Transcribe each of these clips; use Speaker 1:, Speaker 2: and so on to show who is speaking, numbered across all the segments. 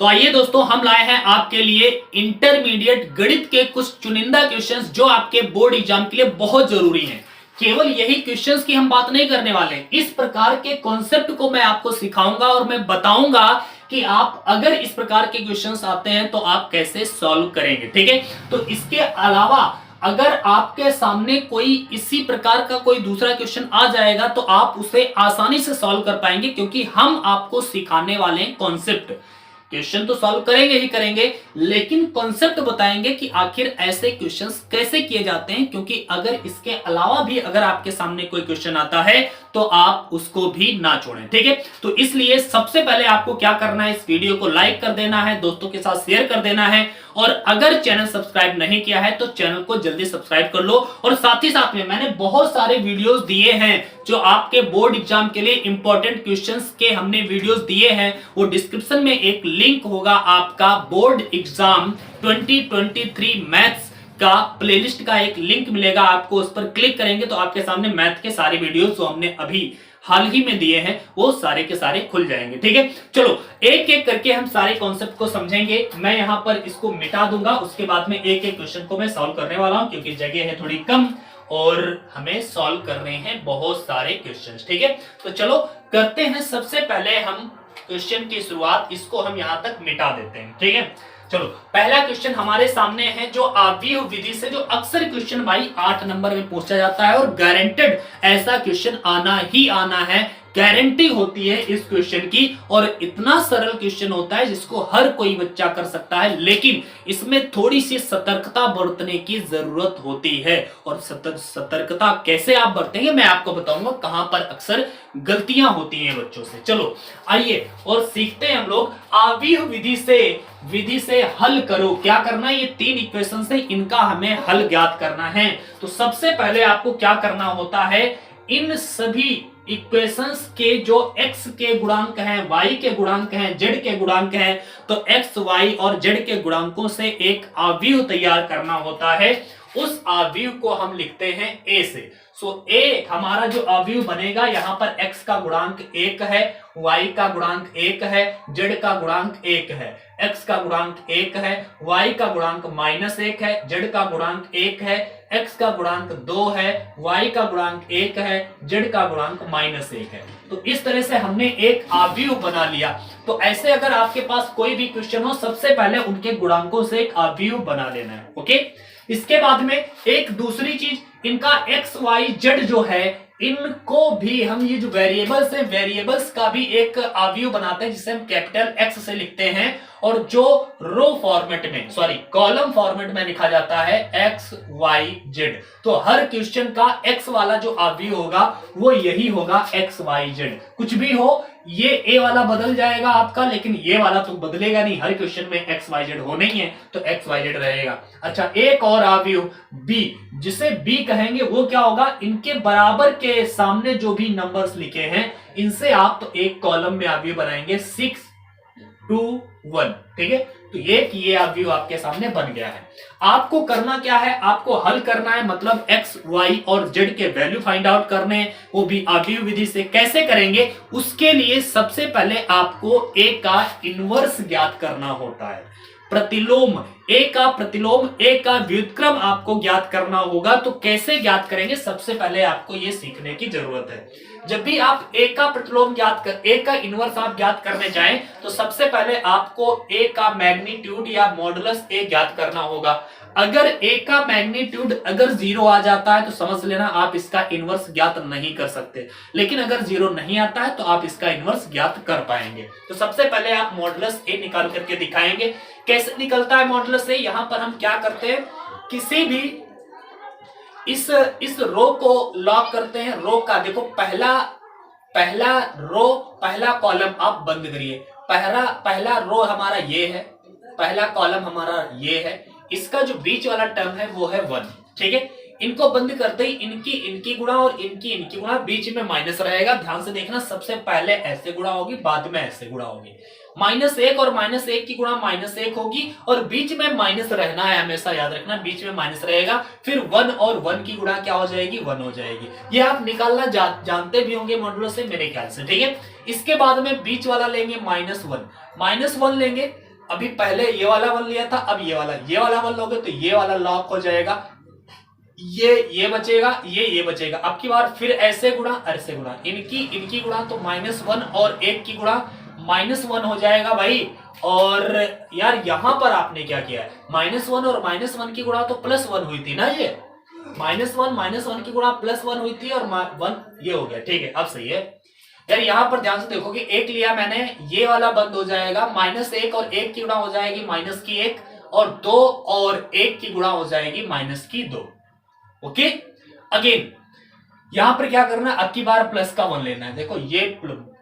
Speaker 1: तो आइए दोस्तों, हम लाए हैं आपके लिए इंटरमीडिएट गणित के कुछ चुनिंदा क्वेश्चंस जो आपके बोर्ड एग्जाम के लिए बहुत जरूरी हैं। केवल यही क्वेश्चंस की हम बात नहीं करने वाले हैं, इस प्रकार के कॉन्सेप्ट को मैं आपको सिखाऊंगा और मैं बताऊंगा कि आप अगर इस प्रकार के क्वेश्चंस आते हैं तो आप कैसे सॉल्व करेंगे। ठीक है, तो इसके अलावा अगर आपके सामने कोई इसी प्रकार का कोई दूसरा क्वेश्चन आ जाएगा तो आप उसे आसानी से सॉल्व कर पाएंगे, क्योंकि हम आपको सिखाने वाले हैं कॉन्सेप्ट। क्वेश्चन तो सॉल्व करेंगे ही करेंगे, लेकिन कॉन्सेप्ट बताएंगे कि आखिर ऐसे क्वेश्चंस कैसे किए जाते हैं, क्योंकि अगर इसके अलावा भी अगर आपके सामने कोई क्वेश्चन आता है तो आप उसको भी ना छोड़ें। ठीक है, तो इसलिए सबसे पहले आपको क्या करना है, इस वीडियो को लाइक कर देना है, दोस्तों के साथ शेयर कर देना है, और अगर चैनल सब्सक्राइब नहीं किया है तो चैनल को जल्दी सब्सक्राइब कर लो। और साथ ही साथ में मैंने बहुत सारे वीडियोस दिए हैं जो आपके बोर्ड एग्जाम के लिए इंपॉर्टेंट क्वेश्चंस के हमने वीडियोस दिए हैं, वो डिस्क्रिप्शन में एक लिंक होगा आपका बोर्ड एग्जाम 2023 मैथ्स का प्लेलिस्ट का एक लिंक मिलेगा आपको, उस पर क्लिक करेंगे तो आपके सामने मैथ के सारे वीडियोस जो हमने अभी हाल ही में दिए हैं वो सारे के सारे खुल जाएंगे। ठीक है, चलो एक एक करके हम सारे कॉन्सेप्ट को समझेंगे। मैं यहां पर इसको मिटा दूंगा, उसके बाद में एक एक क्वेश्चन को मैं सॉल्व करने वाला हूं, क्योंकि जगह है थोड़ी कम और हमें सॉल्व करने हैं बहुत सारे क्वेश्चंस। ठीक है, तो चलो करते हैं। सबसे पहले हम क्वेश्चन की शुरुआत, इसको हम यहां तक मिटा देते हैं। ठीक है, चलो पहला क्वेश्चन हमारे सामने है जो आव्यूह विधि से, जो अक्सर क्वेश्चन भाई 8 नंबर में पूछा जाता है और गारंटेड ऐसा क्वेश्चन आना ही आना है, गारंटी होती है इस क्वेश्चन की। और इतना सरल क्वेश्चन होता है जिसको हर कोई बच्चा कर सकता है, लेकिन इसमें थोड़ी सी सतर्कता बरतने की जरूरत होती है। और सतर्कता कैसे आप बरतेंगे मैं आपको बताऊंगा, कहां पर अक्सर गलतियां होती हैं बच्चों से। चलो आइए और सीखते हैं हम लोग। आव्यूह विधि से हल करो। क्या करना है, ये 3 इक्वेशन से इनका हमें हल ज्ञात करना है। तो सबसे पहले आपको क्या करना होता है, इन सभी इक्वेशंस के जो x के गुणांक हैं, y के गुणांक हैं, z के गुणांक हैं, तो x, y और z के गुणांकों से एक आव्यूह तैयार करना होता है। उस आव्यूह को हम लिखते हैं a से। सो a हमारा जो आव्यूह बनेगा, यहां पर x का गुणांक 1 है, y का गुणांक 1 है, z का गुणांक 1 है। x का गुणांक 1 है, y का गुणांक -1 है, z का गुणांक 1 है, x का गुणांक 2 है, y का गुणांक 1 है, z का गुणांक -1 है। तो इस तरह से हमने एक आव्यूह बना लिया। तो ऐसे अगर आपके पास कोई भी क्वेश्चन हो, सबसे पहले उनके गुणांकों से एक आव्यूह बना लेना है। ओके, इसके बाद में एक दूसरी चीज, इनका x, y, z जो है, इनको भी हम ये जो वेरिएबल्स है, वेरिएबल्स का भी एक आव्यूह बनाते हैं जिसे हम कैपिटल X से लिखते हैं, और जो रो फॉर्मेट में, सॉरी कॉलम फॉर्मेट में लिखा जाता है x, y, z। तो हर क्वेश्चन का x वाला जो आव्यूह होगा वो यही होगा x, y, z। कुछ भी हो, ये a वाला बदल जाएगा आपका, लेकिन ये वाला तो बदलेगा नहीं। हर क्वेश्चन में x, y, z होने ही है तो x, y, z रहेगा। अच्छा, एक और आव्यूह b, जिसे b कहेंगे, वो क्या होगा, इनके बराबर के सामने जो भी नंबर्स लिखे हैं इनसे आप तो एक कॉलम में आव्यूह बनाएंगे 6, 2, 1। ठीक है, तो ये आव्यूह आपके सामने बन गया है। आपको करना क्या है, आपको हल करना है, मतलब x, y और z के वैल्यू फाइंड आउट करने हैं, वो भी आव्यूह विधि से। कैसे करेंगे, उसके लिए सबसे पहले आपको a का इनवर्स ज्ञात करना होता है। प्रतिलोम, a का प्रतिलोम, a का व्युत्क्रम आपको ज्ञात करना होगा। तो कैसे ज्ञात करेंगे, सबसे पहले आपको यह सीखने की जरूरत है। जब भी आप a का प्रतिलोम ज्ञात कर, a का इनवर्स आप ज्ञात करने जाएं, तो सबसे पहले आपको a का मैग्नीट्यूड या मॉडुलस a ज्ञात करना होगा। अगर a का मैग्नीट्यूड अगर 0 आ जाता है तो समझ लेना आप इसका इनवर्स ज्ञात नहीं कर सकते, लेकिन अगर 0 नहीं आता है तो आप इसका इनवर्स ज्ञात कर पाएंगे। तो सबसे पहले आप मॉडुलस a निकाल करके दिखाएंगे। कैसे निकलता है मॉडुलस a, यहां पर हम क्या करते हैं, किसी भी इस रो को लॉक करते हैं। रो का देखो, पहला कॉलम आप बंद करिए। पहला रो हमारा ये है, पहला कॉलम हमारा ये है, इसका जो बीच वाला टर्म है वो है 1। ठीक है, इनको बंद करते ही इनकी गुणा और इनकी गुणा, बीच में माइनस रहेगा। ध्यान से देखना, सबसे पहले ऐसे गुणा होगी, बाद में ऐसे गुणा होगी। -1 और -1 की गुणा -1 होगी, और बीच में माइनस रहना है, हमेशा याद रखना, बीच में माइनस रहेगा। फिर 1 और 1 की गुणा क्या हो जाएगी, 1 हो जाएगी। ये आप निकालना जानते भी होंगे मॉडुलस से मेरे ख्याल से। ठीक है, इसके बाद में बीच वाला लेंगे -1 लेंगे, अभी पहले ये वाला वन लिया था, अब ये वाला वन लोगे तो ये वाला लॉक हो जाएगा, ये बचेगा, ये बचेगा। अब की बार फिर ऐसे गुणा, इनकी गुणा तो -1 और 1 की गुणा -1 हो जाएगा भाई। और यार यहां पर आपने क्या किया है, -1 और -1 की गुणा तो +1 हुई थी ना, ये -1 की गुणा +1 हुई थी और 1 ये हो गया। ठीक है, अब सही है यार। यहां पर ध्यान से देखोगे, 1 लिया मैंने, ये वाला बंद हो जाएगा, -1 और 1 की गुणा हो जाएगी -1 और 2 और 1 की गुणा हो जाएगी -2। ओके, अगेन यहां पर क्या करना है, अब की बार प्लस का 1 लेना है। देखो ये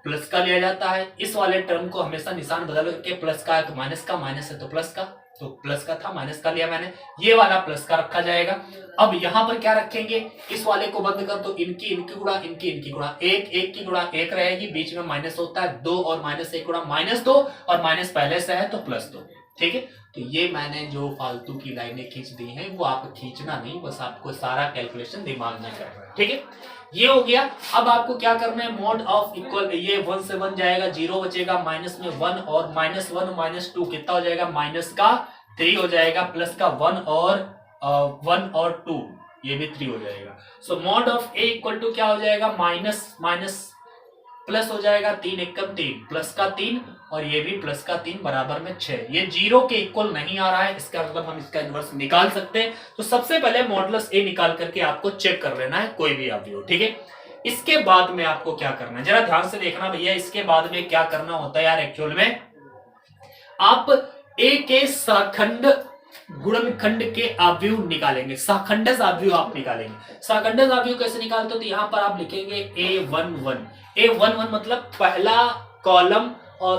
Speaker 1: प्लस का लिया जाता है, इस वाले टर्म को हमेशा निशान बदल के, प्लस का है तो माइनस का, माइनस है तो प्लस का, तो प्लस का था माइनस का लिया मैंने, ये वाला प्लस का रखा जाएगा। अब यहां पर क्या रखेंगे, इस वाले को बंद कर दो, इनकी गुणा, इनकी गुणा, 1 की गुणा 1 रहेगी, बीच में माइनस होता है, 2 और -1 गुणा -2 और माइनस पहले से है तो +2। ठीक है, तो ये मैंने जो फालतू की लाइनें खींच दी हैं वो आप खींचना नहीं, बस आपको सारा कैलकुलेशन दिमाग में करना है। ठीक है, ये हो गया। अब आपको क्या करना है, मोड ऑफ इक्वल, ये 1 से 1 जाएगा, 0 बचेगा, माइनस में 1 और -1 -2 कितना हो जाएगा, -3 हो जाएगा, प्लस का 1 और 2 ये भी 3 हो जाएगा। So mod of A equal to क्या हो जाएगा, माइनस प्लस हो जाएगा, 3 एकम 3, प्लस का 3 और ये भी प्लस का 3 बराबर में 6। ये 0 के इक्वल नहीं आ रहा है, इसका मतलब हम इसका इनवर्स निकाल सकते हैं। तो सबसे पहले मॉडुलस ए निकाल करके आपको चेक कर लेना है कोई भी अवयव। ठीक है, इसके बाद में आपको क्या करना है, जरा ध्यान से देखना भैया। इसके बाद में क्या करना होता है यार, एक्चुअल में आप ए के सहखंड गुणनखंड के अवयव निकालेंगे, सहखंडज अवयव आप निकालेंगे। सहखंडज अवयव कैसे निकालते हो, तो यहां पर आप लिखेंगे A11 मतलब पहला कॉलम और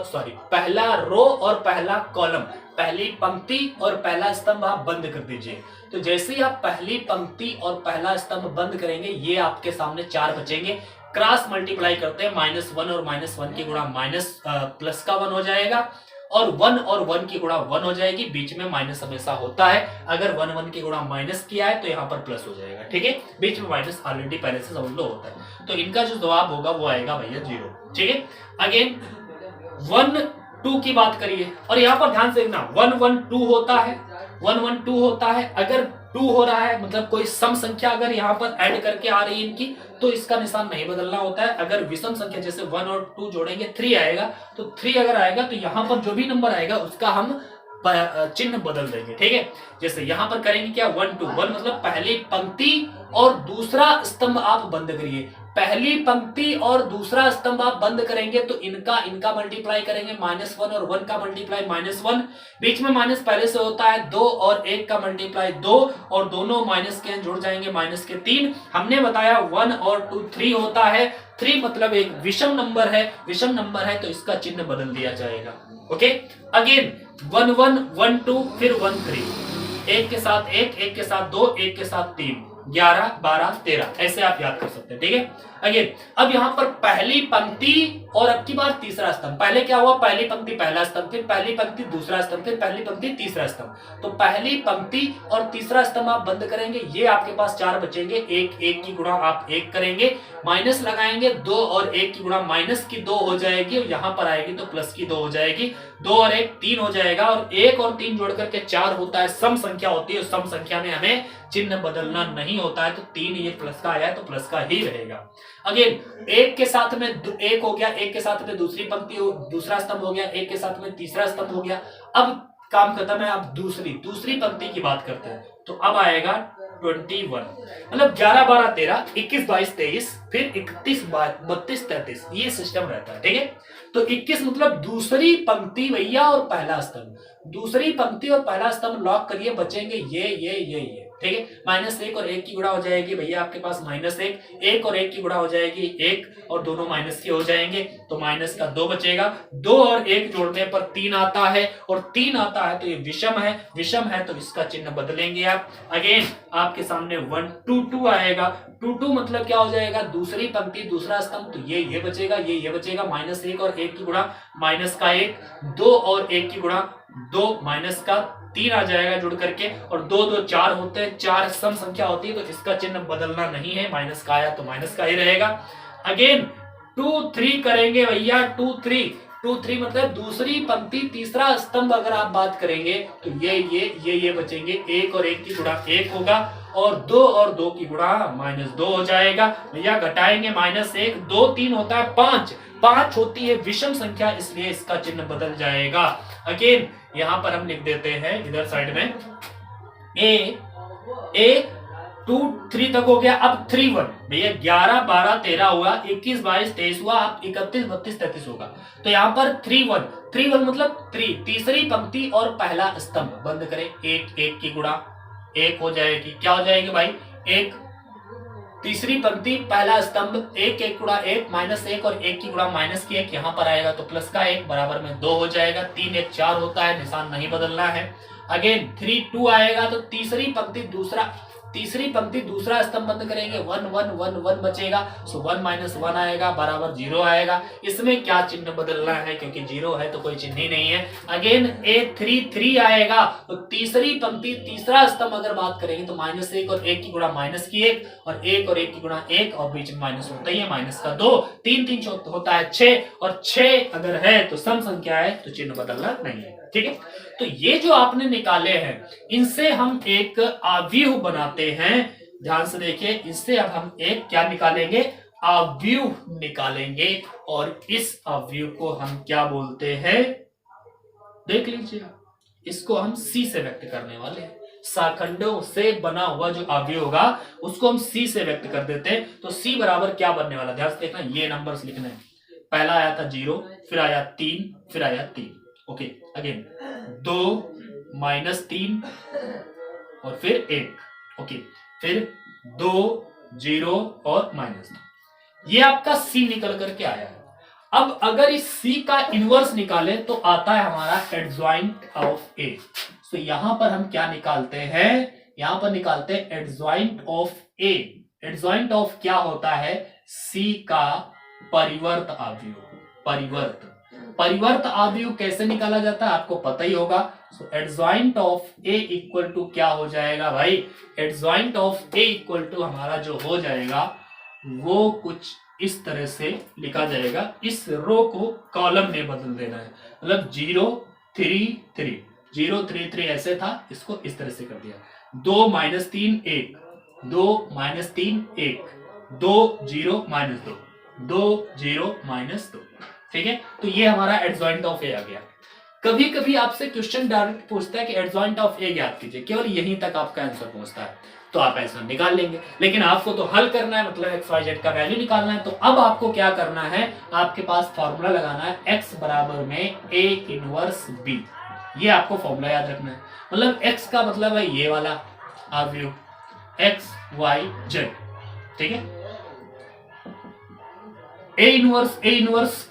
Speaker 1: पहला रो और पहला कॉलम, पहली पंक्ति और पहला स्तंभ आप बंद कर दीजिए। तो जैसे ही आप पहली पंक्ति और पहला स्तंभ बंद करेंगे, ये आपके सामने 4 बचेंगे। क्रॉस मल्टीप्लाई करते हैं, -1 और -1 की गुणा प्लस का 1 हो जाएगा और 1 और 1 की गुणा 1 हो जाएगी, बीच में माइनस हमेशा होता है। अगर 1 की गुणा माइनस किया है तो यहाँ पर प्लस हो जाएगा। ठीक है, बीच में माइनस ऑलरेडी पहले से समझ लो होता है। तो इनका जो जवाब होगा वो आएगा भैया 0। ठीक है, अगेन 1 2 की बात करिए और यहाँ पर ध्यान से देखना, 1 1 2 होता है, 1 1 2 होता है। अगर 2 हो रहा है मतलब कोई सम संख्या अगर यहाँ पर ऐड करके आ रही है इनकी, तो इसका निशान नहीं बदलना होता है। अगर विषम संख्या जैसे 1 और 2 जोड़ेंगे 3 आएगा, तो 3 अगर आएगा तो यहाँ पर जो भी नंबर आएगा उसका हम चिन्ह बदल देंगे। ठीक है, जैसे यहाँ पर करेंगे क्या, 1 2 1 मतलब पहली पंक्ति और दूसरा स्तंभ आप बंद करिए। पहली पंक्ति और दूसरा स्तंभ आप बंद करेंगे तो इनका मल्टीप्लाई करेंगे, -1 और 1 का मल्टीप्लाई -1, बीच में माइनस पहले से होता है, 2 और 1 का मल्टीप्लाई 2 और दोनों माइनस के जुड़ जाएंगे, -3। हमने बताया 1 और 2 3 होता है, 3 मतलब एक विषम नंबर है, तो इसका चिन्ह बदल दिया जाएगा। ओके, अगेन 1 1 1 2 फिर 1 3, 1 के साथ 1, 1 के साथ 2, 1 के साथ 3, 11 12 13 ऐसे आप याद कर सकते हैं। ठीक है, अगेन अब यहां पर पहली पंक्ति और अब की बार तीसरा स्तंभ। पहले क्या हुआ, पहली पंक्ति पहला स्तंभ, फिर पहली पंक्ति दूसरा स्तंभ, फिर पहली पंक्ति तीसरा स्तंभ। तो पहली पंक्ति और तीसरा स्तंभ आप बंद करेंगे, ये आपके पास 4 बचेंगे। 1 की गुणा आप 1 करेंगे, माइनस लगाएंगे, 2 और 1 की गुणा माइनस की 2 हो जाएगी और यहां पर आएगी तो प्लस की 2 हो जाएगी। 2 और 1 3 हो जाएगा और 1 और 3 जोड़ करके 4 होता है, सम संख्या होती है। सम संख्या में हमें चिन्ह बदलना नहीं होता है, तो 3 ये प्लस का आया है तो प्लस का ही रहेगा। अगेन 1 के साथ में 1 हो गया, 1 के साथ में दूसरी पंक्ति दूसरा स्तंभ हो गया, 1 के साथ में तीसरा स्तंभ हो गया। अब काम खत्म है, अब दूसरी पंक्ति की बात करते हैं। तो अब आएगा 21 मतलब 11 12 13 21 22 23 फिर 31 32 33 ये सिस्टम रहता है। ठीक है, तो 21 मतलब दूसरी पंक्ति भैया और पहला स्तंभ, दूसरी पंक्ति और पहला स्तंभ लॉक करिए, बचेंगे ये। ठीक है, -1 और 1 की गुणा हो जाएगी भैया आपके पास -1, 1 और 1 की गुणा हो जाएगी 1 और दोनों माइनस के हो जाएंगे, तो माइनस का 2 बचेगा। 2 और 1 जोड़ने पर 3 आता है और 3 आता है तो ये विषम है तो इसका चिन्ह बदलेंगे आप। अगेन आपके सामने 1 2 2 आएगा, 2 2 मतलब क्या हो जाएगा, दूसरी पंक्ति दूसरा स्तंभ, तो ये बचेगा, ये बचेगा। -1 और 1 की गुणा माइनस का 1, 2 और 1 की गुणा 2 माइनस का 3 आ जाएगा जुड़ करके, और 2 2 4 होते हैं, 4 सम संख्या होती है तो इसका चिन्ह बदलना नहीं है, माइनस का आया तो माइनस का ही रहेगा। अगेन 2 3 करेंगे भैया, 2 3 2 3 मतलब दूसरी पंक्ति तीसरा स्तंभ अगर आप बात करेंगे तो ये बचेंगे, 1 और 1 की गुणा 1 होगा और 2 और 2 की गुणा -2 हो जाएगा। भैया घटाएंगे -1, 2 3 होता है 5, 5 होती है विषम संख्या, इसलिए इसका चिन्ह बदल जाएगा। अगेन यहां पर हम लिख देते हैं इधर साइड में A 2 3 तक हो गया। अब 3 1 भैया 11 12 13 हुआ, 21 22 23 हुआ, अब 31 32 33 होगा। तो यहाँ पर 3 1 मतलब 3 तीसरी पंक्ति और पहला स्तंभ बंद करें, 1 1 की गुणा 1 हो जाएगी। क्या हो जाएगी भाई? 1 तीसरी पंक्ति पहला स्तंभ 1 1 गुणा 1 -1 और 1 की गुणा -1 यहाँ पर आएगा तो प्लस का 1 बराबर में 2 हो जाएगा। 3 1 4 होता है, निशान नहीं बदलना है। अगेन 3 2 आएगा तो तीसरी पंक्ति दूसरा स्तंभ बंद करेंगे, 1 1 1 1 बचेगा। सो 1 - 1 आएगा बराबर 0 आएगा। इसमें क्या चिन्ह बदलना है, क्योंकि 0 है तो कोई चिन्ह ही नहीं है। अगेन A 3 3 आएगा तो तीसरी पंक्ति तीसरा स्तंभ अगर बात करेंगे तो -1 और 1 की गुणा -1 और 1 और 1 की गुणा 1 और बीच में माइनस होता ही है, -2 3 3 होता है 6 और 6 अगर है तो सम संख्या है तो चिन्ह बदलना नहीं है। ठीक है, तो ये जो आपने निकाले हैं इनसे हम एक अवयव बनाते हैं। ध्यान से देखिए, इससे अब हम एक क्या निकालेंगे? अवयव निकालेंगे और इस अवयव को हम क्या बोलते हैं? देख लीजिए, इसको हम C से व्यक्त करने वाले हैं। शाखंडों से बना हुआ जो अवयव होगा उसको हम C से व्यक्त कर देते हैं। तो C बराबर क्या बनने वाला? ध्यान से देखना, ये नंबर्स लिखने हैं। पहला आया था 0, फिर आया 3, फिर आया 3। ओके, अगेन 2 -3 और फिर 1। ओके, फिर 2 0 और -2। ये आपका C निकल करके आया है। अब अगर इस C का इनवर्स निकाले तो आता है हमारा एडजॉइंट ऑफ A। तो यहां पर हम क्या निकालते हैं? यहां पर निकालते हैं adjoint of A। Adjoint of क्या होता है? C का परिवर्त अवयव। परिवर्त अवयव कैसे निकाला जाता है आपको पता ही होगा। So adjoint of A equal to क्या हो जाएगा भाई? Adjoint of A equal to हमारा जो हो जाएगा वो कुछ इस तरह से लिखा जाएगा। इस रो को कॉलम में बदल देना है, मतलब 0 3 3 0 3 3 ऐसे था, इसको इस तरह से कर दिया। 2 -3 1 2 -3 1 2 0 -2 2 0 -2। ठीक है, तो ये हमारा एडजॉइंट ऑफ A आ गया। कभी कभी आपसे क्वेश्चन डायरेक्ट पूछता है कि एडजॉइंट ऑफ A ज्ञात कीजिए, केवल यहीं तक आपका आंसर पहुंचता है तो आप ऐसा निकाल लेंगे। लेकिन आपको तो हल करना है, मतलब XYZ का वैल्यू निकालना है। तो अब आपको क्या करना है? आपके पास फॉर्मूला लगाना है, x बराबर में A इनवर्स B। ये आपको फॉर्मूला याद रखना है। मतलब x का मतलब है ये वाला अवयव XYZ। ठीक है, A इनवर्स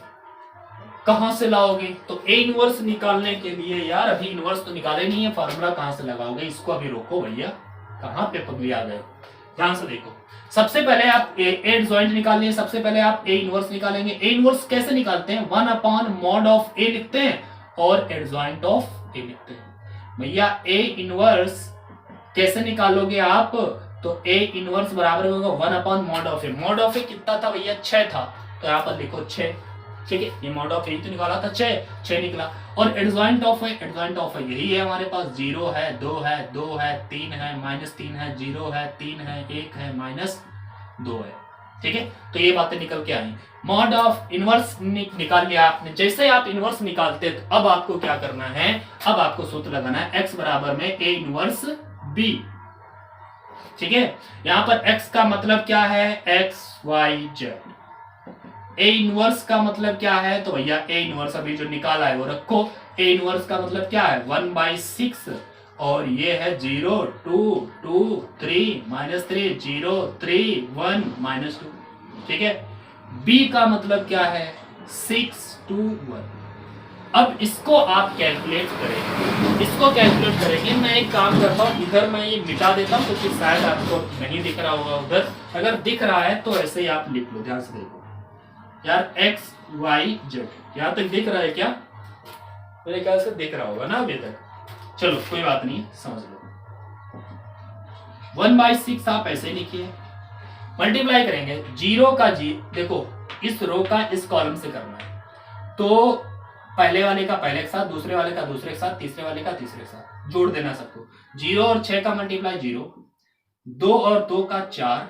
Speaker 1: कहां से लाओगे? तो A इनवर्स निकालने के लिए यार अभी इनवर्स तो निकाले नहीं है, फार्मूला कहां से लगाओगे? इसको अभी रोको भैया, कहां पे पगली आ गए? ध्यान से देखो, सबसे पहले आप एडजॉइंट निकालने, सबसे पहले आप A इनवर्स निकालेंगे। A इनवर्स कैसे निकालते हैं? 1/mod ऑफ A लिखते हैं और एडजॉइंट ऑफ A लिखते हैं। भैया A इनवर्स कैसे निकालोगे आप? तो A इनवर्स बराबर होगा 1/mod of A। mod of A कितना था भैया? 6 था, तो यहाँ पर लिखो 6। ठीक है, ये mod ऑफ A तो निकाला था 6 निकला। और एडजॉइंट ऑफ A यही है हमारे पास, 0 है 2 है 2 है 3 है -3 है 0 है 3 है 1 है -2 है। ठीक है, तो ये बातें निकल के आई। mod ऑफ इनवर्स निकाल लिया आपने। जैसे आप इनवर्स निकालते तो अब आपको क्या करना है? अब आपको सूत्र लगाना है x बराबर में A इनवर्स B। ठीक है, यहां पर x का मतलब क्या है? XYZ। A इनवर्स का मतलब क्या है? तो भैया A इनवर्स अभी जो निकाला है वो रखो। A इनवर्स का मतलब क्या है? 1/6 और ये है 0 2 2 3 -3 0 3 1 -2। ठीक है, B का मतलब क्या है? 6 2 1। अब इसको आप कैलकुलेट करेंगे। मैं एक काम करता हूँ, इधर मैं ये मिटा देता हूँ क्योंकि शायद आपको नहीं दिख रहा होगा उधर। अगर दिख रहा है तो ऐसे ही आप लिख लो। ध्यान से देखो यार, XYZ यहाँ तक दिख रहा है क्या? मेरे ख्याल से दिख रहा होगा ना अभी तक। चलो कोई बात नहीं, समझ लो। 1/6 आप ऐसे लिखिए, मल्टीप्लाई करेंगे 0 का जी, देखो इस रो का इस कॉलम से करना है तो पहले वाले का पहले के साथ, दूसरे वाले का दूसरे के साथ, तीसरे वाले का तीसरे के साथ जोड़ देना सबको। 0 और 6 का मल्टीप्लाई 0, 2 और 2 का 4,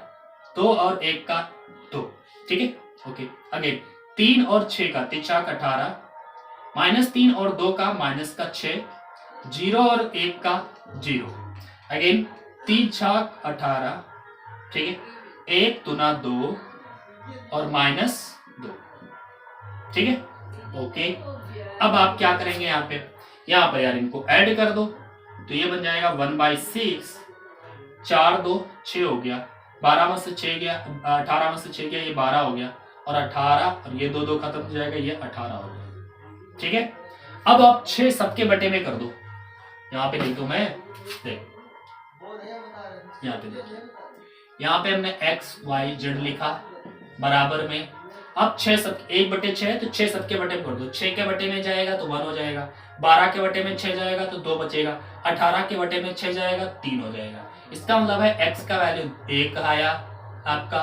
Speaker 1: 2 और 1 का 2, ठीक है। ओके अगेन 3 और 6 का 3 4 का 18, -3 और 2 का माइनस का 6, 0 और 1 का 0, अगेन 3 6 18, ठीक है, 1 दूना 2 और -2, ठीक है। ओके अब आप क्या करेंगे यहाँ पर यार इनको ऐड कर दो, तो ये बन जाएगा 1/6, 4 2 6 हो गया, 12 में से 6 गया, 18 में से 6 गया, ये 12 हो गया, और 18 और ये 2 2 खत्म हो जाएगा, ये 18 हो गया, ठीक है। अब आप 6 सबके बटे में कर दो, यहाँ पे लिख दो मैं, देख यहाँ पे देखिए, यहाँ पे हमने x y z लिखा बराबर में, अब 6 सब 1/6 है तो 6 सबके बटे में कर दो, 6 के बटे में जाएगा तो 1 हो जाएगा, 12 के बटे में 6 जाएगा तो 2 बचेगा, 18 के बटे में 6 जाएगा 3 हो जाएगा। इसका मतलब है x का वैल्यू 1 आया आपका,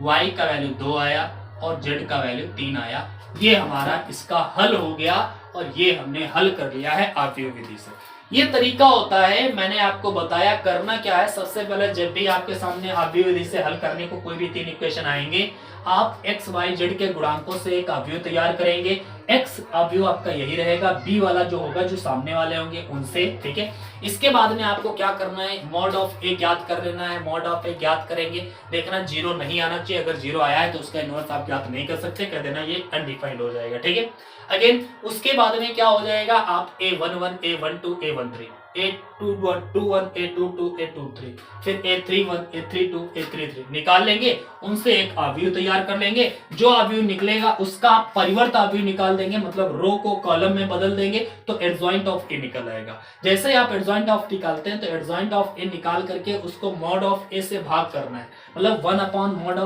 Speaker 1: y का वैल्यू 2 आया और z का वैल्यू 3 आया। ये हमारा इसका हल हो गया और ये हमने हल कर लिया है आव्यूह विधि से। ये तरीका होता है, मैंने आपको बताया करना क्या है। सबसे पहले जब भी आपके सामने आव्यूह विधि से हल करने को कोई भी 3 इक्वेशन आएंगे, आप x y z के गुणांकों से एक आव्यूह तैयार करेंगे। x आव्यूह आपका यही रहेगा, b वाला जो होगा जो सामने वाले होंगे उनसे, ठीक है। इसके बाद में आपको क्या करना है, मॉड ऑफ a ज्ञात कर लेना है। मॉड ऑफ a ज्ञात करेंगे, देखना 0 नहीं आना चाहिए, अगर 0 आया है तो उसका इनवर्स आप ज्ञात नहीं कर सकते, कह देना ये अनडिफाइंड हो जाएगा, ठीक है। अगेन उसके बाद में क्या हो जाएगा, आप a11 a12 a13 a21 21 a22 a23 फिर a31 a32 a33 निकाल लेंगे, उनसे एक आव्यूह तैयार कर लेंगे। जो आव्यूह निकलेगा उसका परिवर्त आव्यूह निकाल देंगे, मतलब रो को कॉलम में बदल देंगे तो एडजॉइंट ऑफ ए निकल आएगा। जैसे आप एडजॉइंट ऑफ निकालते हैं तो एडजॉइंट ऑफ ए निकाल करके उसको मॉड ऑफ ए से भाग करना है, मतलब 1/mod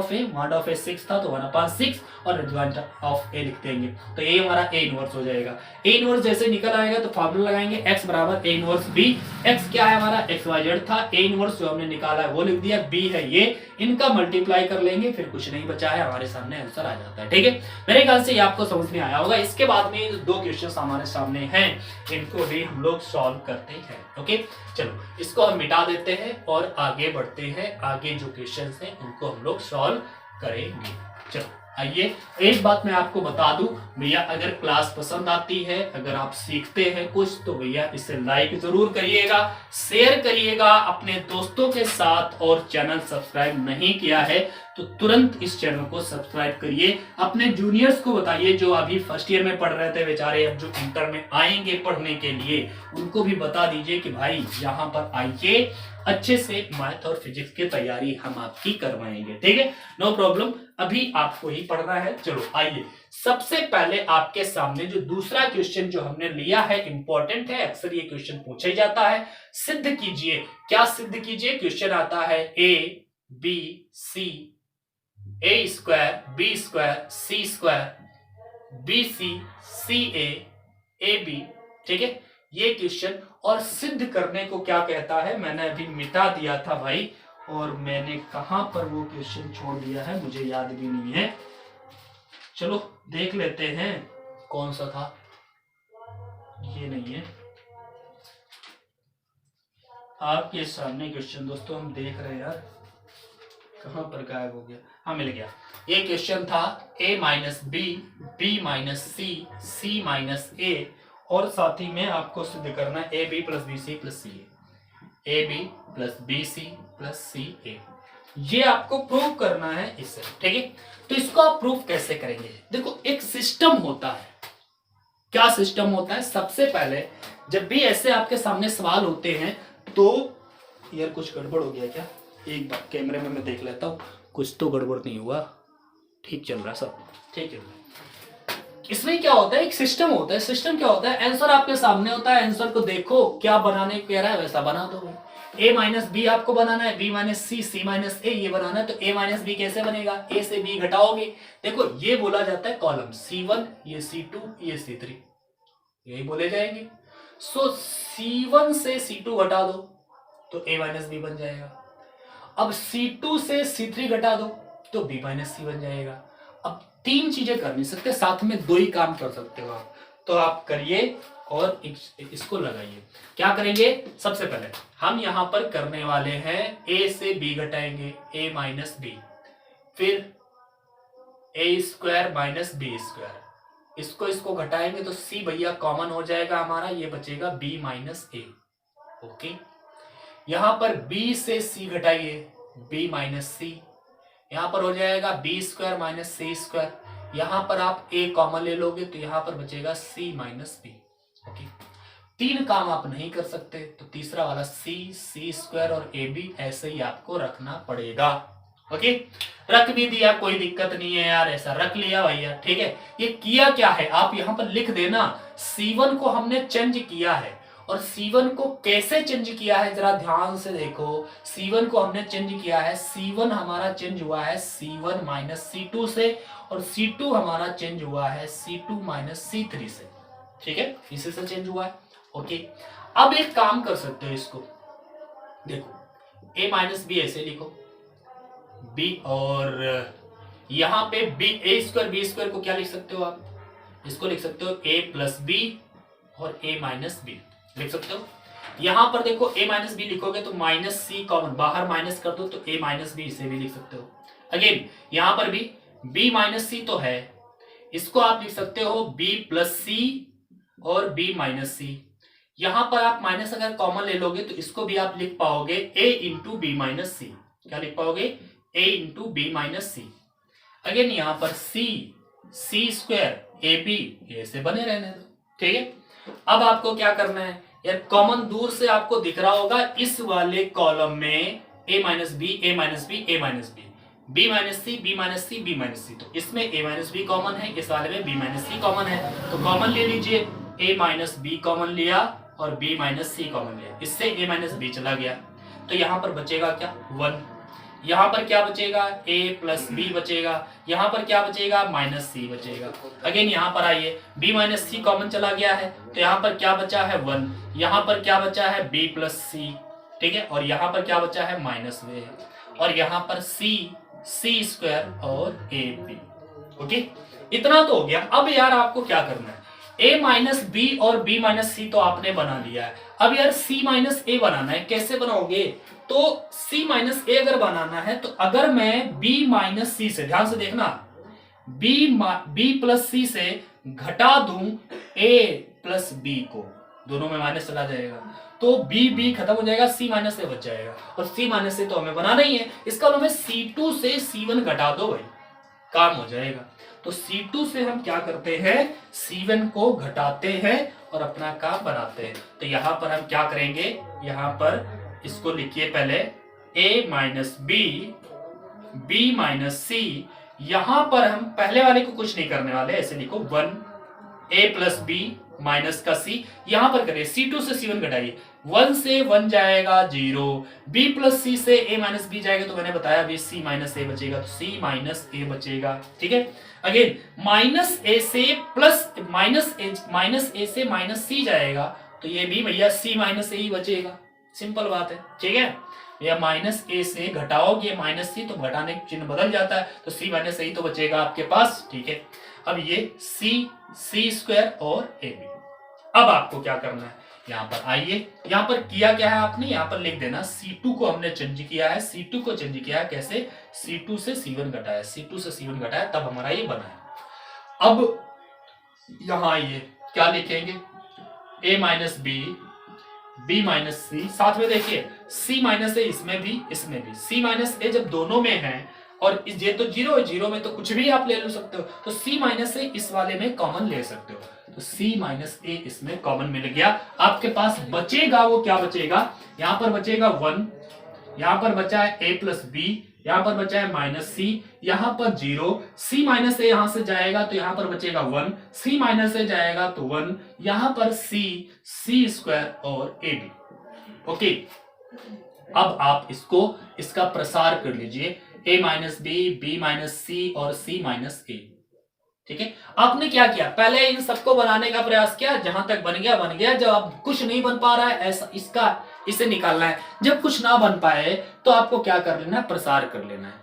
Speaker 1: ऑफ ए 6 था तो 1/6 और एडजॉइंट ऑफ ए लिख देंगे, तो ये हमारा ए इनवर्स हो जाएगा। ए इनवर्स जैसे निकल आएगा तो फार्मूला लगाएंगे x बराबर ए इनवर्स बी। x क्या है हमारा, एक्स वाई जेड था, ए इनवर्स जो हमने निकाला है वो लिख दिया, बी है ये, इनका मल्टीप्लाई कर लेंगे, फिर कुछ नहीं बचा है, हमारे सामने आंसर आ जाता है, ठीक है। मेरे ख्याल से ये आपको समझ में आया होगा। इसके बाद में 2 क्वेश्चन हमारे सामने हैं, इनको भी हम लोग सॉल्व करते हैं। ओके चलो इसको हम मिटा देते हैं और आगे बढ़ते हैं, आगे जो क्वेश्चन हैं उनको हम लोग सॉल्व करेंगे। चलो आइए, एक बात मैं आपको बता दूं भैया, अगर क्लास पसंद आती है, अगर आप सीखते हैं कुछ, तो भैया इसे लाइक जरूर करिएगा, शेयर करिएगा अपने दोस्तों के साथ, और चैनल सब्सक्राइब नहीं किया है तो तुरंत इस चैनल को सब्सक्राइब करिए। अपने जूनियर्स को बताइए जो अभी फर्स्ट ईयर में पढ़ रहे थे बेचारे, अब जो इंटर में आएंगे पढ़ने के लिए, उनको भी बता दीजिए कि भाई यहाँ पर आइए, अच्छे से मैथ और फिजिक्स की तैयारी हम आपकी करवाएंगे, ठीक है, नो प्रॉब्लम। अभी आपको ही पढ़ना है। चलो आइए, सबसे पहले आपके सामने जो दूसरा क्वेश्चन जो हमने लिया है इंपॉर्टेंट है, अक्सर ये क्वेश्चन पूछा ही जाता है। सिद्ध कीजिए, क्या सिद्ध कीजिए, क्वेश्चन आता है a b c a square b square c square b c c a a b, ठीक है, ये क्वेश्चन। और सिद्ध करने को क्या कहता है, मैंने अभी मिटा दिया था भाई, और मैंने कहां पर वो क्वेश्चन छोड़ दिया है मुझे याद भी नहीं है। चलो देख लेते हैं कौन सा था, ये नहीं है आपके सामने क्वेश्चन दोस्तों, हम देख रहे हैं यार कहां पर गायब हो गया, हाँ मिल गया। ये क्वेश्चन था a minus B, B minus C, C minus A, और साथ ही में आपको सिद्ध करना है A B plus B C plus C A, A B plus B C plus C A, ये आपको प्रूव करना है इससे, ठीक है। तो इसको आप प्रूव कैसे करेंगे, देखो एक सिस्टम होता है। क्या सिस्टम होता है, सबसे पहले जब भी ऐसे आपके सामने सवाल होते हैं तो, यार कुछ गड़बड़ हो गया क्या, एक बार कैमरे में मैं देख लेता हूँ, कुछ तो गड़बड़ नहीं हुआ, ठीक चल रहा सब, ठीक है। इसमें क्या होता है, एक सिस्टम होता है। सिस्टम क्या होता है, आंसर आपके सामने होता है, आंसर को देखो क्या बनाने कह रहा है वैसा बना दो। a माइनस बी आपको बनाना है, b minus C, C minus ए ये बनाना है, तो a माइनस बी कैसे बनेगा, a से b घटाओगे, देखो ये बोला जाता है कॉलम, C1 ये C2 ये C3, यही बोले जाएंगे। सो C1 से C2 घटा दो तो a माइनस बी बन जाएगा। अब C2 से C3 घटा दो तो b माइनस सी बन जाएगा। अब 3 चीजें कर नहीं सकते, साथ में 2 ही काम कर सकते हो आप, तो आप करिए और इसको लगाइए। क्या करेंगे, सबसे पहले हम यहां पर करने वाले हैं a से b घटाएंगे, a माइनस बी, फिर a square minus B square, इसको घटाएंगे तो c भैया कॉमन हो जाएगा हमारा, ये बचेगा b माइनस ए। ओके, यहां पर b से c घटाइए, b माइनस सी, यहां पर हो जाएगा b स्क्वायर माइनस सी स्क्वायर, यहां पर आप a कॉमन ले लोगे तो यहां पर बचेगा c माइनस बी। ओके, तीन काम आप नहीं कर सकते तो तीसरा वाला सी स्क्वायर और ए बी ऐसे ही आपको रखना पड़ेगा। ओके, रख भी दिया, कोई दिक्कत नहीं है यार, ऐसा रख लिया भैया, ठीक है। ये किया क्या है, आप यहां पर लिख देना, C1 को हमने चेंज किया है, और C1 को कैसे चेंज किया है जरा ध्यान से देखो। C1 को हमने चेंज किया है, C1 हमारा चेंज हुआ है C1 माइनस C2 से, और C2 हमारा चेंज हुआ है C2 माइनस C3 से, ठीक है, इसी से चेंज हुआ है। ओके, अब एक काम कर सकते हो, इसको देखो a माइनस बी ऐसे लिखो, b, और यहां पे b a square B square को क्या लिख सकते हो आप, इसको लिख सकते हो a प्लस बी और a माइनस बी लिख सकते हो। यहां पर देखो a माइनस बी लिखोगे तो माइनस सी कॉमन बाहर माइनस कर दो तो a माइनस बी इसे भी लिख सकते हो। अगेन यहां पर भी b माइनस सी तो है, इसको आप लिख सकते हो b प्लस सी और b माइनस सी। यहां पर आप माइनस अगर कॉमन ले लोगे तो इसको भी आप लिख पाओगे a into B minus C, क्या लिख पाओगे, a into B minus C. Again यहां पर सी स्क्वायर ए बी ऐसे बने रहने दो, ठीक है। अब आपको क्या करना है यार, कॉमन दूर से आपको दिख रहा होगा इस वाले कॉलम में a minus B A minus B A minus B, B minus C B minus C B minus C, तो इसमें a माइनस बी कॉमन है, इस वाले में b माइनस सी कॉमन है, तो कॉमन ले लीजिए, a माइनस बी कॉमन लिया और b माइनस सी कॉमन लिया, इससे a माइनस बी चला गया, तो यहां पर बचेगा क्या 1, यहां पर क्या बचेगा a प्लस बी बचेगा, यहां पर क्या बचेगा माइनस सी बचेगा। अगेन यहां पर आइए, b माइनस सी कॉमन चला गया है तो यहां पर क्या बचा है 1, यहां पर क्या बचा है b प्लस सी, ठीक है, और यहां पर क्या बचा है माइनस वे, और यहां पर सी स्क्वायर और ए बी। ओके, इतना तो हो गया। अब यार आपको क्या करना है, a माइनस बी और b माइनस सी तो आपने बना लिया है, अब यार c माइनस ए बनाना है। कैसे बनाओगे, तो c माइनस ए अगर बनाना है तो अगर मैं b माइनस सी से, ध्यान से देखना, b प्लस सी से घटा दूं a प्लस b को, दोनों में माइनस चला जाएगा तो b खत्म हो जाएगा, c माइनस ए बच जाएगा, और c माइनस ए तो हमें बनाना ही है, इसका मतलब c2 से c1 घटा दो भाई, काम हो जाएगा। तो C2 से हम क्या करते हैं, C1 को घटाते हैं और अपना काम बनाते हैं। तो यहां पर हम क्या करेंगे, यहां पर इसको लिखिए पहले a minus B B minus C, यहां पर हम पहले वाले को कुछ नहीं करने वाले, ऐसे लिखो 1 a प्लस बी माइनस का c, यहां पर करें C2 से C1 घटाइए, 1 से 1 जाएगा 0, b प्लस सी से a माइनस बी जाएगा, तो मैंने बताया भी c माइनस ए बचेगा, तो c माइनस ए बचेगा, ठीक है। अगेन माइनस ए से प्लस माइनस ए से माइनस सी जाएगा, तो ये भी भैया c माइनस ए ही बचेगा, सिंपल बात है, ठीक है। या माइनस ए से घटाओगे माइनस सी तो घटाने का चिन्ह बदल जाता है, तो c माइनस ए ही तो बचेगा आपके पास, ठीक है। अब ये सी स्क्वायर और ए बी। अब आपको क्या करना है, यहां पर आइए, यहां पर किया क्या है आपने, यहां पर लिख देना C2 को हमने चेंज किया है, C2 को चेंज किया है कैसे, C2 से C1 घटाया, C2 से C1 घटाया तब हमारा ये बना है। अब यहां आइए, क्या लिखेंगे, a माइनस बी माइनस सी, साथ में देखिए c माइनस ए इसमें भी c माइनस ए जब दोनों में है और ये तो जीरो में तो कुछ भी आप ले सकते हो, तो c माइनस ए इस वाले में कॉमन ले सकते हो, तो c माइनस ए इसमें कॉमन मिल गया। आपके पास बचेगा वो क्या बचेगा, यहां पर बचेगा 1, यहां पर बचा है a प्लस बी, यहां पर बचा है माइनस सी, यहां पर 0, c माइनस ए यहां से जाएगा तो यहां पर बचेगा 1, c माइनस ए जाएगा तो 1, यहां पर c स्क्वायर और ए बी। ओके, अब आप इसका प्रसार कर लीजिए, a माइनस बी माइनस सी और c माइनस ए, ठीक है। आपने क्या किया, पहले इन सबको बनाने का प्रयास किया, जहां तक बन गया, जब आप कुछ नहीं बन पा रहा है ऐसा इसे निकालना है, जब कुछ ना बन पाए तो आपको क्या कर लेना है, प्रसार कर लेना है,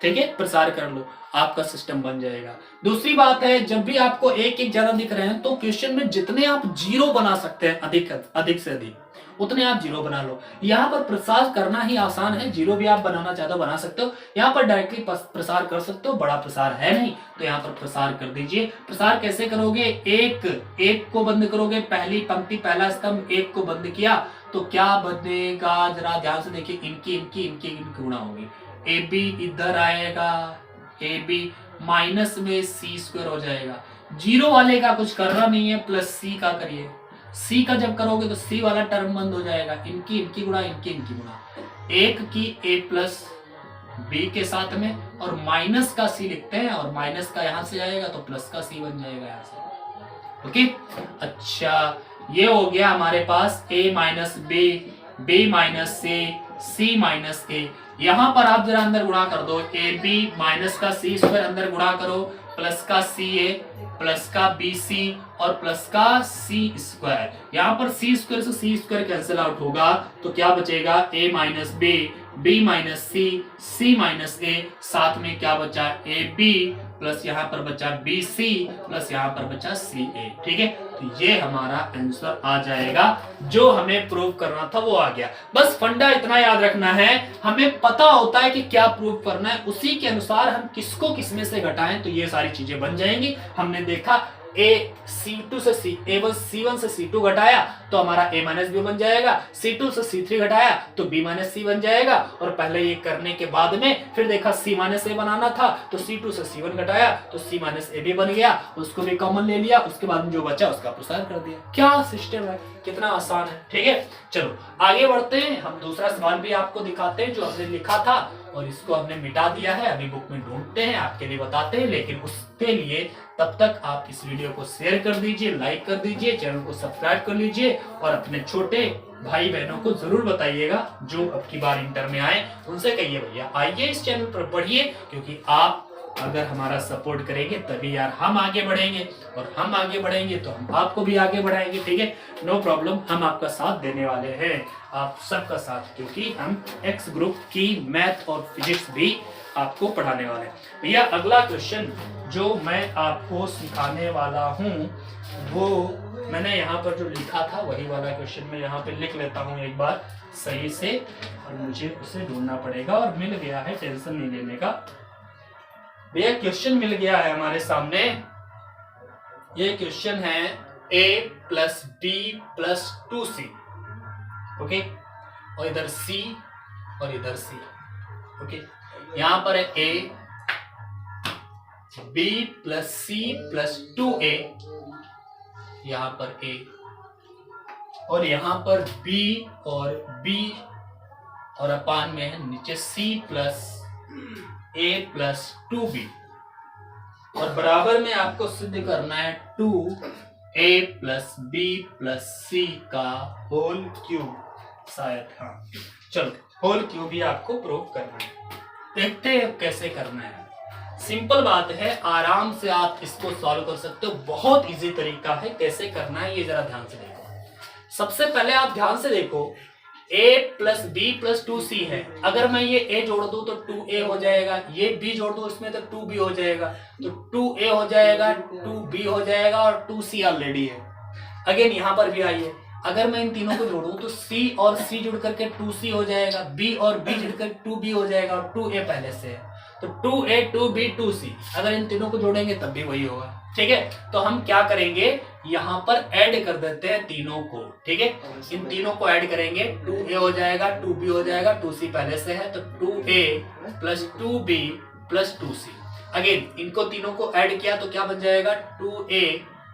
Speaker 1: ठीक है, प्रसार कर लो, आपका सिस्टम बन जाएगा। दूसरी बात है, जब भी आपको एक एक ज्यादा दिख रहे हैं तो क्वेश्चन में जितने आप जीरो बना सकते हैं अधिक से अधिक उतने आप जीरो बना लो। यहाँ पर प्रसार करना ही आसान है, जीरो भी आप बनाना चाहते हो बना सकते हो, यहाँ पर डायरेक्टली प्रसार कर सकते हो, बड़ा प्रसार है नहीं तो यहाँ पर प्रसार कर दीजिए। प्रसार कैसे करोगे, एक को बंद करोगे, पहली पंक्ति पहला स्तंभ एक को बंद किया तो क्या बनेगा, जरा ध्यान से देखिए, इनकी गुणा होगी, ए बी इधर आएगा, ए बी माइनस में सी स्क्वायर हो जाएगा, जीरो वाले का कुछ करना नहीं है, प्लस सी का करिए, सी का जब करोगे तो सी वाला टर्म बंद हो जाएगा, इनकी गुणा इनकी गुणा, एक की ए प्लस बी के साथ में और माइनस का सी लिखते हैं और माइनस का यहां से आएगा तो प्लस का सी बन जाएगा यहां से। ओके, अच्छा ये हो गया हमारे पास a minus B minus C minus A. यहां पर आप जरा अंदर गुणा कर दो, ए बी माइनस का सी स्क्वायर अंदर गुणा करो, प्लस का सी ए प्लस का बी सी और प्लस का सी स्क्वायर। यहां पर सी स्क्वायर से सी स्क्वायर कैंसिल आउट होगा तो क्या बचेगा, ए minus B minus C minus ए, साथ में क्या बचा, ए बी प्लस यहाँ पर बचा बी सी प्लस यहाँ पर बचा सी ए। ठीक है, तो ये हमारा आंसर आ जाएगा, जो हमें प्रूव करना था वो आ गया। बस फंडा इतना याद रखना है, हमें पता होता है कि क्या प्रूव करना है, उसी के अनुसार हम किसको किसमें से घटाएं तो ये सारी चीजें बन जाएंगी। हमने देखा C1 से C2 घटाया तो हमारा A माइनस बी बन जाएगा, C2 से C3 घटाया तो B माइनस सी बन जाएगा, और पहले ये करने के बाद में फिर देखा C माइनस ए बनाना था तो C2 से C1 घटाया तो C माइनस ए भी बन गया, उसको भी कॉमन ले लिया, उसके बाद में जो बचा उसका प्रसार कर दिया। क्या सिस्टम है, कितना आसान है। ठीक है, चलो आगे बढ़ते हैं, हम दूसरा सवाल भी आपको दिखाते हैं जो हमने लिखा था और इसको हमने मिटा दिया है, अभी बुक में ढूंढते हैं आपके लिए बताते हैं, लेकिन उसके लिए तब तक आप इस वीडियो को शेयर कर दीजिए, लाइक कर दीजिए, चैनल को सब्सक्राइब कर लीजिए और अपने छोटे भाई बहनों को जरूर बताइएगा जो अब की बार इंटर में आए, उनसे कहिए भैया आइए इस चैनल पर पढ़िए, क्योंकि आप अगर हमारा सपोर्ट करेंगे तभी यार हम आगे बढ़ेंगे, और हम आगे बढ़ेंगे तो हम आपको भी आगे बढ़ाएंगे। ठीक है, नो प्रॉब्लम, हम आपका साथ देने वाले हैं, आप सबका साथ, क्योंकि हम एक्स ग्रुप की मैथ और फिजिक्स भी आपको पढ़ाने वाले हैं। भैया अगला क्वेश्चन जो मैं आपको सिखाने वाला हूँ वो मैंने यहाँ पर जो लिखा था वही वाला क्वेश्चन मैं यहाँ पे लिख लेता हूँ एक बार सही से, और मुझे उसे ढूंढना पड़ेगा, और मिल गया है, टेंशन नहीं लेने का। भैया क्वेश्चन मिल गया है हमारे सामने, ये क्वेश्चन है a plus B plus 2c, okay, और इधर c और इधर c, ओके, यहां पर है a b plus c plus 2a, यहां पर a, और यहां पर b और b और अपान में है नीचे c plus a plus 2b, और बराबर में आपको सिद्ध करना है 2a plus b plus c का होल क्यूब, शायद, हाँ चलो होल क्यूब ही आपको प्रूव करना है। देखते हैं कैसे करना है, सिंपल बात है, आराम से आप इसको सॉल्व कर सकते हो, बहुत इजी तरीका है कैसे करना है, ये जरा ध्यान से देखो। सबसे पहले आप ध्यान से देखो, a plus B plus 2c है, अगर मैं ये a जोड़ दूं तो 2a हो जाएगा, ये b जोड़ दूं इसमें तो 2b हो जाएगा, तो 2a हो जाएगा, 2b हो जाएगा, और 2c ऑलरेडी है। अगेन यहां पर भी आइए, अगर मैं इन तीनों को जोड़ूं तो c और c जुड़ करके 2c हो जाएगा, b और b जुड़कर 2b हो जाएगा, और 2a पहले से है तो 2a 2b 2c, अगर इन तीनों को जोड़ेंगे तब भी वही होगा। ठीक है, तो हम क्या करेंगे, यहां पर ऐड कर देते हैं तीनों को। ठीक है, इन तीनों को ऐड करेंगे, 2a हो जाएगा, 2b हो जाएगा, 2c पहले से है तो 2a plus 2b plus 2c। Again इनको तीनों को ऐड किया तो क्या बन जाएगा, 2a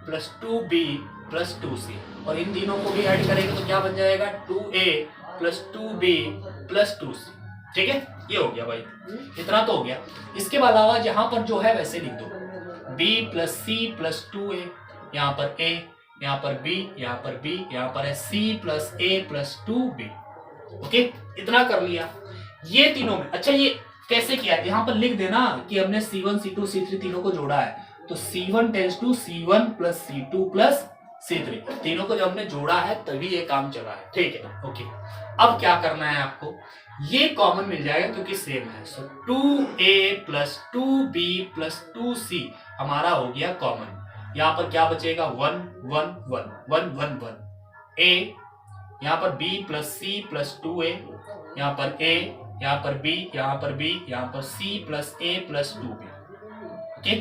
Speaker 1: plus 2b plus 2c, और इन तीनों को भी ऐड करेंगे तो क्या बन जाएगा, 2a plus 2b plus 2c। ठीक है, ये हो गया भाई, इतना तो हो गया। इसके अलावा यहाँ पर जो है वैसे लिख दो, b plus c plus 2a, यहाँ पर a, यहाँ पर b, यहाँ पर b, यहाँ पर है c plus a plus 2b। Okay, इतना कर लिया ये तीनों में। अच्छा ये कैसे किया, यहाँ पर लिख देना कि हमने c1 c2 c3 तीनों को जोड़ा है, तो c1 tense to c1 plus c2 plus C3, तीनों को जब हमने जोड़ा है तभी ये काम चला है, ठीक है। ओके, अब क्या करना है आपको, ये कॉमन मिल जाएगा क्योंकि सेम है। सो 2A plus 2B plus 2C हमारा हो गया कॉमन। यहाँ पर क्या बचेगा, 1 1 1 1 1 1 A, यहाँ पर B plus C plus 2A, यहाँ पर A, यहाँ पर B, यहाँ पर B, यहाँ पर C plus A plus 2B। Okay,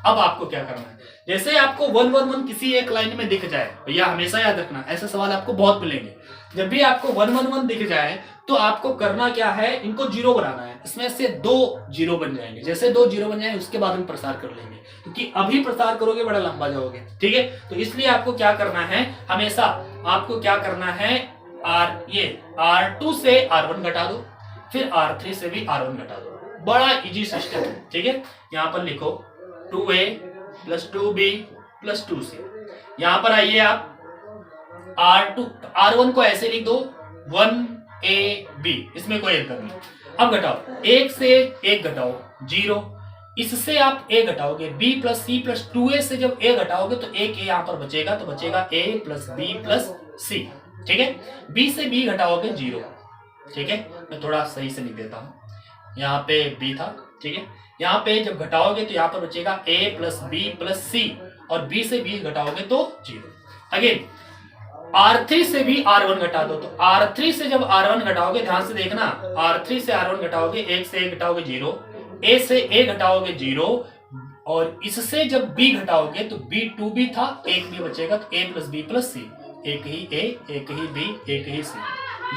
Speaker 1: अब आपको क्या करना है, जैसे आपको 1 1 1 किसी एक लाइन में दिख जाए, भैया हमेशा याद रखना, ऐसे सवाल आपको बहुत मिलेंगे। जब भी आपको 1 1 1 दिख जाए तो आपको करना क्या है, इनको जीरो बनाना है। इसमें से 2 जीरो बन जाएंगे, जैसे 2 जीरो बन जाए उसके बाद हम प्रसार कर लेंगे, क्योंकि अभी प्रसार करोगे बड़ा लंबा जाओगे, ठीक है। तो इसलिए आपको क्या करना है, हमेशा आपको क्या करना है, R2 से R1 घटा दो, फिर R3 से भी R1 घटा दो। बड़ा इजी सिस्टम है, ठीक है। यहाँ पर लिखो 2A plus 2B plus 2C। यहां पर आइए आप R1 को ऐसे लिख दो 1AB, इसमें कोई अंतर नहीं। अब घटाओ, 1 से 1 घटाओ 0, इससे आप A घटाओगे, B plus C plus 2A से जब A घटाओगे तो एक A यहां पर बचेगा, तो बचेगा A plus B plus C, ठीक है। B से B घटाओगे 0, ठीक है। मैं थोड़ा सही से लिख देता हूं, यहाँ पे B था, ठीक है। यहाँ पे जब घटाओगे तो यहाँ पर बचेगा A plus B plus C, और B से B घटाओगे तो 0। अगेन R3 से भी R1 घटा दो, तो R3 से जब R1 घटाओगे, ध्यान से देखना, R3 से R1 घटाओगे, 1 से 1 घटाओगे 0, A से A घटाओगे 0, और इससे जब B घटाओगे तो B 2B था, एक B बचेगा, तो A plus B plus C, एक ही A, एक ही B, एक ही C,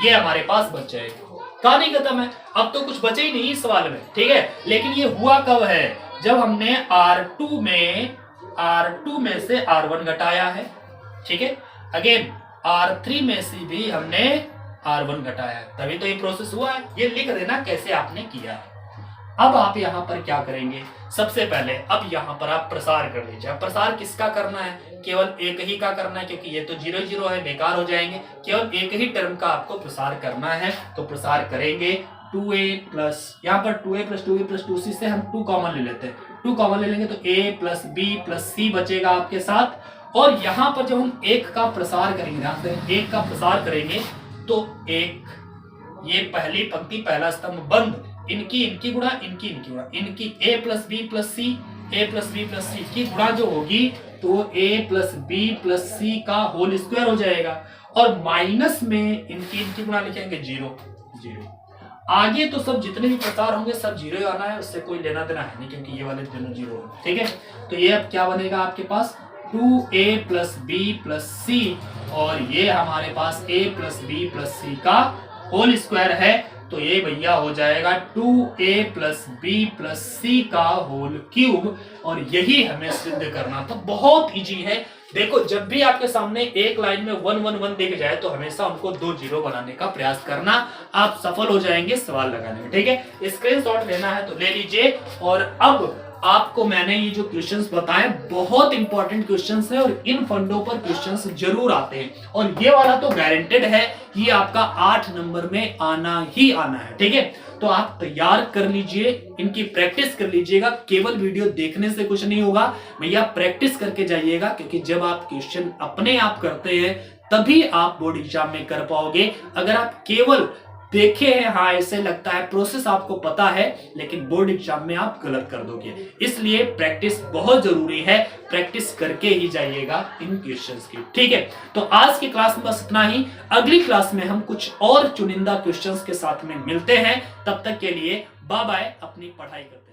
Speaker 1: ये हमारे पास बच जाएगा। कहानी खत्म है, अब तो कुछ बचे ही नहीं इस सवाल में, ठीक है। लेकिन ये हुआ कब है, जब हमने R2 में से R1 घटाया है, ठीक है। अगेन R3 में से भी हमने R1 घटाया है, तभी तो ये प्रोसेस हुआ है। ये लिख देना कैसे आपने किया है। अब आप यहाँ पर क्या करेंगे, सबसे पहले अब यहाँ पर आप प्रसार कर लीजिए। अब प्रसार किसका करना है, केवल एक ही का करना है, क्योंकि ये तो 0 0 है, बेकार हो जाएंगे। केवल एक ही टर्म का आपको प्रसार करना है, तो प्रसार करेंगे 2A प्लस, यहाँ पर 2A plus 2B plus 2C से हम 2 कॉमन ले लेते हैं, 2 कॉमन ले लेंगे तो A plus B plus C बचेगा आपके साथ। और यहाँ पर जब हम 1 का प्रसार करेंगे, ध्यान से 1 का प्रसार करेंगे तो 1, ये पहली पंक्ति पहला स्तंभ बंद, इनकी गुणा, इनकी गुणा, इनकी A plus B plus C, A plus B plus C की गुणा जो होगी तो A plus B plus C का होल स्क्वायर हो जाएगा, और माइनस में इनकी गुणा लिखेंगे 0 0। आगे तो सब जितने भी प्रकार होंगे सब 0 आना है, उससे कोई लेना देना है नहीं, क्योंकि ये वाले दोनों 0 है, ठीक है। तो ये अब क्या बनेगा आपके पास, 2A plus B plus C, और ये हमारे पास A plus B plus C का होल स्क्वायर है, तो ये भैया हो जाएगा 2A plus B plus C का होल क्यूब। और यही हमें सिद्ध करना था, बहुत इजी है। देखो, जब भी आपके सामने एक लाइन में 1 1 1 दिख जाए तो हमेशा उनको 2 0 बनाने का प्रयास करना, आप सफल हो जाएंगे सवाल लगाने में, ठीक है। स्क्रीनशॉट लेना है तो ले लीजिए। और अब आपको मैंने ये जो क्वेश्चंस बताए बहुत इंपॉर्टेंट क्वेश्चंस है, और इन फंडों पर क्वेश्चंस जरूर आते हैं, और ये वाला तो गारंटेड है, ये आपका 8 नंबर में आना ही आना है, ठीक है। तो आप तैयार कर लीजिए, इनकी प्रैक्टिस कर लीजिएगा। केवल वीडियो देखने से कुछ नहीं होगा भैया, प्रैक्टिस करके जाइएगा, क्योंकि जब आप क्वेश्चन अपने आप करते हैं तभी आप बोर्ड एग्जाम में कर पाओगे। अगर आप केवल देखे हैं, हाँ ऐसे लगता है, प्रोसेस आपको पता है, लेकिन बोर्ड एग्जाम में आप गलत कर दोगे। इसलिए प्रैक्टिस बहुत जरूरी है, प्रैक्टिस करके ही जाइएगा इन क्वेश्चंस की, ठीक है। तो आज की क्लास में बस इतना ही। अगली क्लास में हम कुछ और चुनिंदा क्वेश्चंस के साथ में मिलते हैं। तब तक के लिए बाय बाय, अपनी पढ़ाई करते हैं।